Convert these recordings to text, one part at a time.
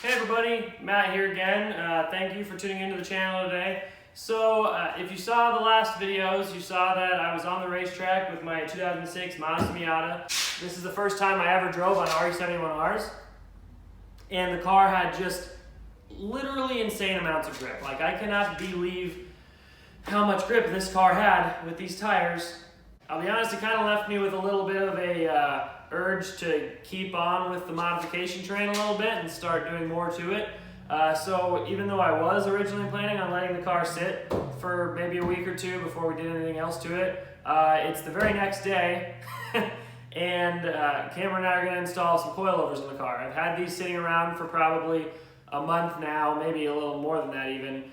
Hey everybody, Matt here again. Thank you for tuning into the channel today. So if you saw the last videos, you saw that I was on the racetrack with my 2006 Mazda Miata. This is the first time I ever drove on RE71Rs. And the car had just literally insane amounts of grip. Like, I cannot believe how much grip this car had with these tires. I'll be honest, it kind of left me with a little bit of a urge to keep on with the modification train a little bit and start doing more to it. So even though I was originally planning on letting the car sit for maybe a week or two before we did anything else to it, it's the very next day and Cameron and I are going to install some coilovers in the car. I've had these sitting around for probably a month now, maybe a little more than that even.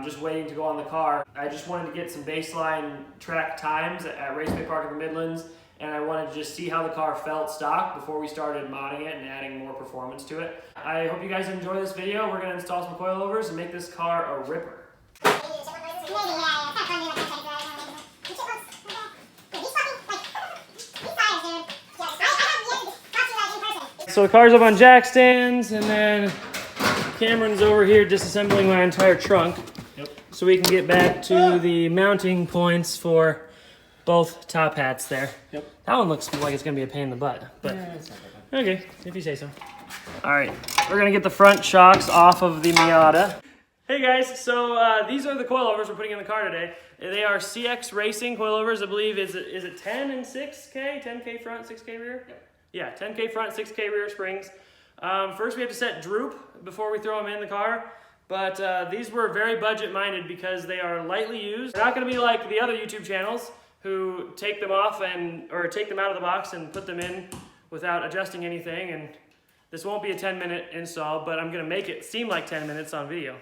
Just waiting to go on the car. I just wanted to get some baseline track times at Raceway Park in the Midlands, and I wanted to just see how the car felt stock before we started modding it and adding more performance to it. I hope you guys enjoy this video. We're going to install some coilovers and make this car a ripper. So the car's up on jack stands, and then Cameron's over here disassembling my entire trunk. So we can get back to the mounting points for both top hats there. That one looks like it's gonna be a pain in the butt, but okay, if you say so. All right, we're gonna get the front shocks off of the Miata. Hey guys, so these are the coilovers we're putting in the car today. They are CX Racing coilovers. I believe is it 10 and 6K, 10K front, 6K rear? Yeah, 10K front, 6K rear springs. First we have to set droop before we throw them in the car, but these were very budget minded because they are lightly used. They're not going to be like the other YouTube channels who take them off or take them out of the box and put them in without adjusting anything, and this won't be a 10-minute install, but I'm going to make it seem like 10 minutes on video.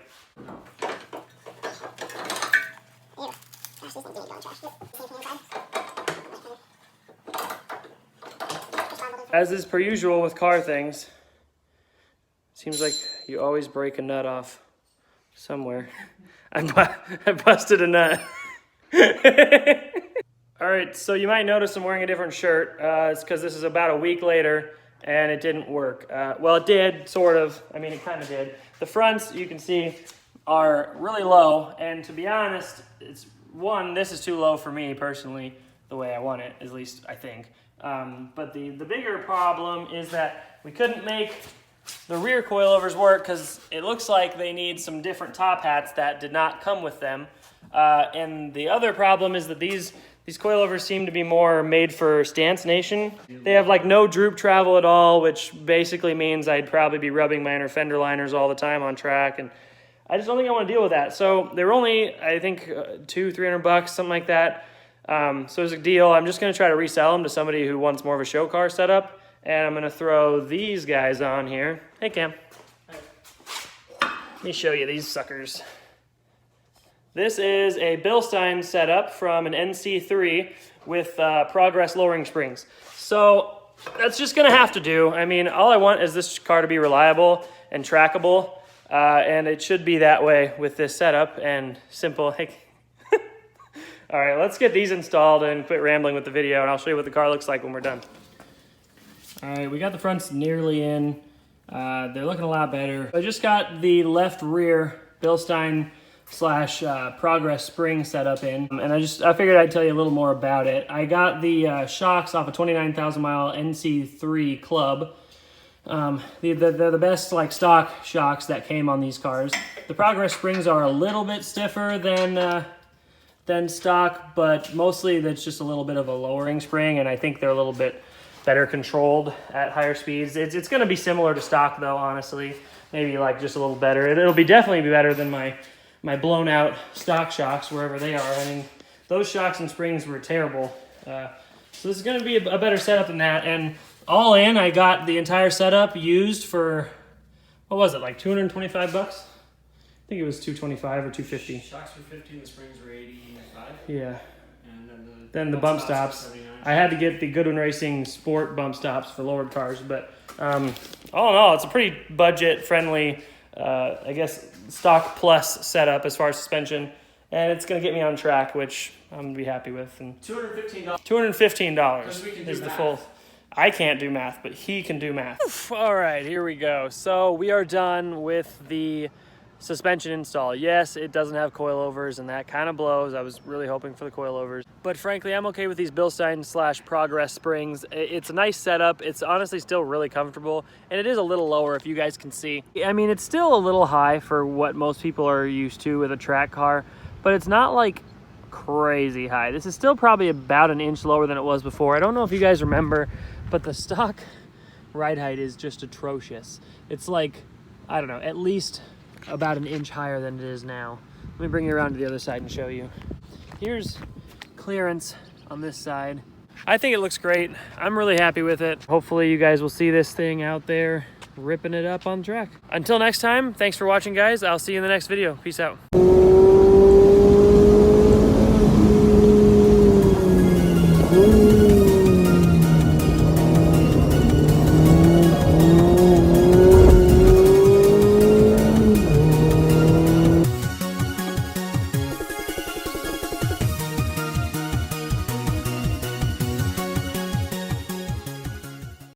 As is per usual with car things, seems like you always break a nut off somewhere. I busted a nut. All right, so you might notice I'm wearing a different shirt. It's because this is about a week later and it didn't work. Well, it did, sort of. I mean, it kind of did. The fronts, you can see, are really low. And to be honest, this is too low for me personally, the way I want it, at least I think. But the bigger problem is that we couldn't make the rear coilovers work because it looks like they need some different top hats that did not come with them. And the other problem is that these coilovers seem to be more made for Stance Nation. They have like no droop travel at all, which basically means I'd probably be rubbing my inner fender liners all the time on track, and I just don't think I want to deal with that. So they were only, I think, $200-300, something like that. So it was a deal. I'm just going to try to resell them to somebody who wants more of a show car setup. And I'm going to throw these guys on here. Hey, Cam. Let me show you these suckers. This is a Bilstein setup from an NC3 with Progress lowering springs. So that's just going to have to do. I mean, all I want is this car to be reliable and trackable. And it should be that way with this setup and simple. Hey. All right, let's get these installed and quit rambling with the video, and I'll show you what the car looks like when we're done. All right, we got the fronts nearly in. They're looking a lot better. I just got the left rear Bilstein / Progress spring setup in, and I figured I'd tell you a little more about it. I got the shocks off a 29,000 mile NC3 club. They're the best like stock shocks that came on these cars. The Progress springs are a little bit stiffer than stock, but mostly that's just a little bit of a lowering spring, and I think they're a little bit better controlled at higher speeds. It's going to be similar to stock though, honestly. Maybe like just a little better. It'll definitely be better than my blown out stock shocks wherever they are. I mean, those shocks and springs were terrible. So this is going to be a better setup than that. And all in, I got the entire setup used for, what was it, like $225? I think it was $225 or $250. Shocks were $50 and the springs were $85. Yeah. And then the bump stops. I had to get the Goodwin Racing Sport bump stops for lowered cars, but all in all, it's a pretty budget-friendly, I guess, stock plus setup as far as suspension, and it's going to get me on track, which I'm going to be happy with. And $215. $215 is the full. I can't do math, but he can do math. All right, here we go. So we are done with the suspension install. Yes, it doesn't have coilovers, and that kind of blows. I was really hoping for the coilovers. But frankly, I'm okay with these Bilstein / Progress springs. It's a nice setup. It's honestly still really comfortable, and it is a little lower if you guys can see. I mean, it's still a little high for what most people are used to with a track car, but it's not like crazy high. This is still probably about an inch lower than it was before. I don't know if you guys remember, but the stock ride height is just atrocious. It's like, I don't know, at least about an inch higher than it is now. Let me bring you around to the other side and show you. Here's clearance on this side. I think it looks great. I'm really happy with it. Hopefully you guys will see this thing out there ripping it up on the track. Until next time, thanks for watching, guys. I'll see you in the next video. Peace out.